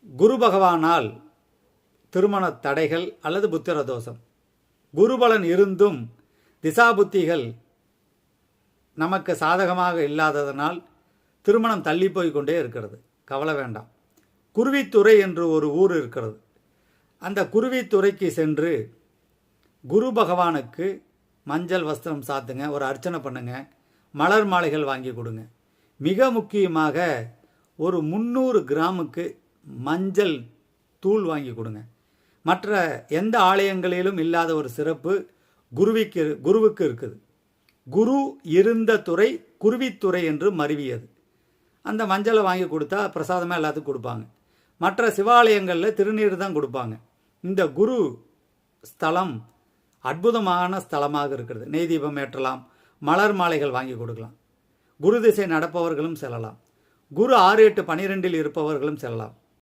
குரு பகவானால் திருமண தடைகள் அல்லது புத்திர தோஷம், குருபலன் இருந்தும் திசாபுத்திகள் நமக்கு சாதகமாக இல்லாததனால் திருமணம் தள்ளி போய் கொண்டே இருக்கிறது. கவலை வேண்டாம். குருவித்துறை என்று ஒரு ஊர் இருக்கிறது. அந்த குருவித்துறைக்கு சென்று குரு பகவானுக்கு மஞ்சள் வஸ்திரம் சாத்துங்க, ஒரு அர்ச்சனை பண்ணுங்க, மலர் மாலைகள் வாங்கி கொடுங்க. மிக முக்கியமாக ஒரு 300 கிராமுக்கு மஞ்சள் தூள் வாங்கி கொடுங்க. மற்ற எந்த ஆலயங்களிலும் இல்லாத ஒரு சிறப்பு குருவுக்கு இருக்குது. குரு இருந்த துறை குருவித்துறை என்று மருவியது. அந்த மஞ்சளை வாங்கி கொடுத்தா பிரசாதமாக எல்லாத்துக்கும் கொடுப்பாங்க. மற்ற சிவாலயங்களில் திருநீர் தான் கொடுப்பாங்க. இந்த குரு ஸ்தலம் அற்புதமான ஸ்தலமாக இருக்கிறது. நெய் தீபம் ஏற்றலாம், மலர் மாலைகள் வாங்கி கொடுக்கலாம். குரு திசை நடப்பவர்களும் செல்லலாம். குரு 6, 8, 12 இருப்பவர்களும் செல்லலாம்.